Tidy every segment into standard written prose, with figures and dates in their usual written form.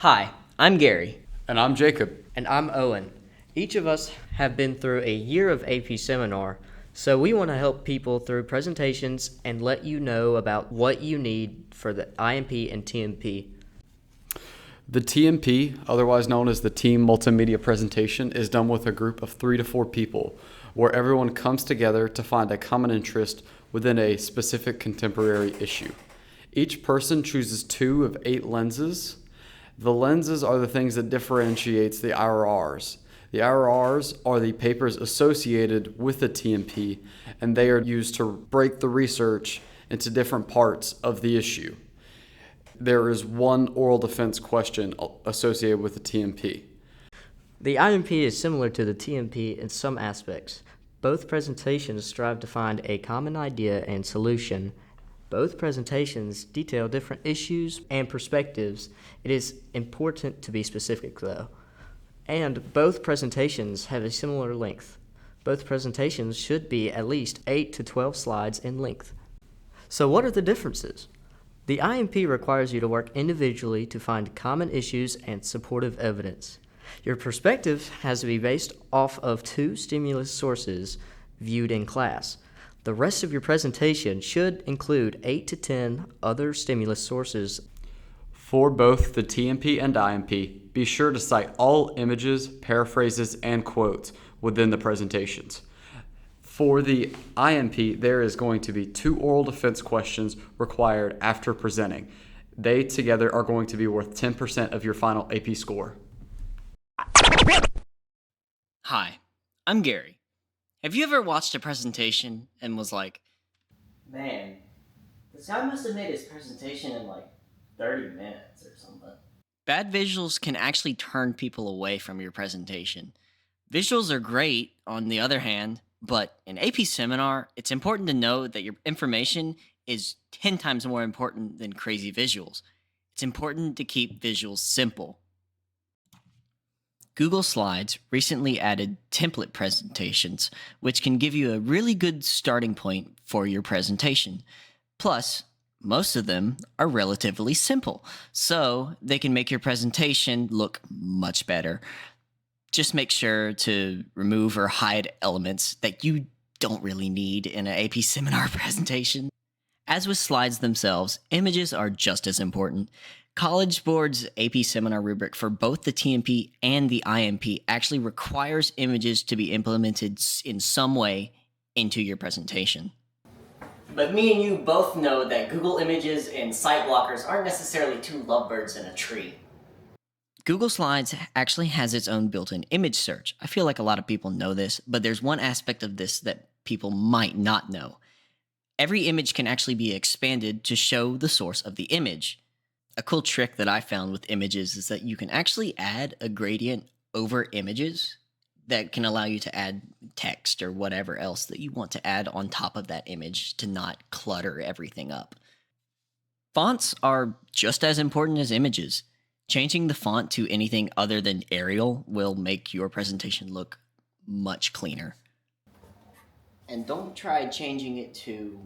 Hi, I'm Gary. And I'm Jacob. And I'm Owen. Each of us have been through a year of AP seminar, so we want to help people through presentations and let you know about what you need for the IMP and TMP. The TMP, otherwise known as the Team Multimedia Presentation, is done with a group of 3 to 4 people, where everyone comes together to find a common interest within a specific contemporary issue. Each person chooses 2 of 8 lenses. The lenses are the things that differentiates the IRRs. The IRRs are the papers associated with the TMP, and they are used to break the research into different parts of the issue. There is one oral defense question associated with the TMP. The IMP is similar to the TMP in some aspects. Both presentations strive to find a common idea and solution. Both presentations detail different issues and perspectives. It is important to be specific, though. And both presentations have a similar length. Both presentations should be at least 8 to 12 slides in length. So what are the differences? The IMP requires you to work individually to find common issues and supportive evidence. Your perspective has to be based off of 2 stimulus sources viewed in class. The rest of your presentation should include 8 to 10 other stimulus sources. For both the TMP and IMP, be sure to cite all images, paraphrases, and quotes within the presentations. For the IMP, there is going to be 2 oral defense questions required after presenting. They together are going to be worth 10% of your final AP score. Hi, I'm Gary. Have you ever watched a presentation and was like, Man, this guy must have made his presentation in like 30 minutes or something. bad visuals can actually turn people away from your presentation. Visuals are great, on the other hand, but in AP Seminar, it's important to know that your information is 10 times more important than crazy visuals. It's important to keep visuals simple. Google Slides recently added template presentations, which can give you a really good starting point for your presentation. Plus, most of them are relatively simple, so they can make your presentation look much better. Just make sure to remove or hide elements that you don't really need in an AP seminar presentation. As with slides themselves, images are just as important. College Board's AP seminar rubric for both the TMP and the IMP actually requires images to be implemented in some way into your presentation. But me and you both know that Google Images and site blockers aren't necessarily 2 lovebirds in a tree. Google Slides actually has its own built-in image search. I feel like a lot of people know this, but there's one aspect of this that people might not know. Every image can actually be expanded to show the source of the image. A cool trick that I found with images is that you can actually add a gradient over images that can allow you to add text or whatever else that you want to add on top of that image to not clutter everything up. Fonts are just as important as images. Changing the font to anything other than Arial will make your presentation look much cleaner. And don't try changing it to,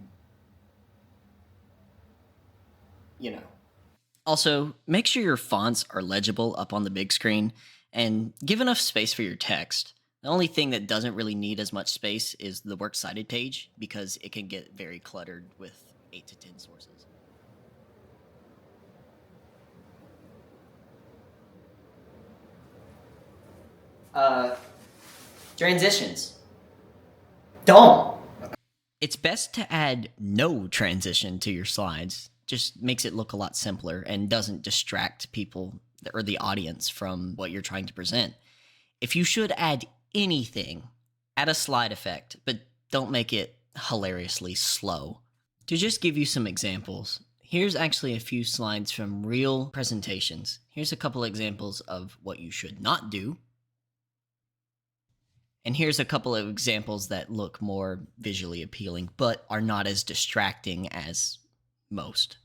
Also, make sure your fonts are legible up on the big screen, and give enough space for your text. The only thing that doesn't really need as much space is the works cited page, because it can get very cluttered with 8 to 10 sources. Transitions. Don't! It's best to add no transition to your slides. Just makes it look a lot simpler and doesn't distract people or the audience from what you're trying to present. If you should add anything, add a slide effect, but don't make it hilariously slow. To just give you some examples, here's actually a few slides from real presentations. Here's a couple examples of what you should not do. And here's a couple of examples that look more visually appealing, but are not as distracting as most.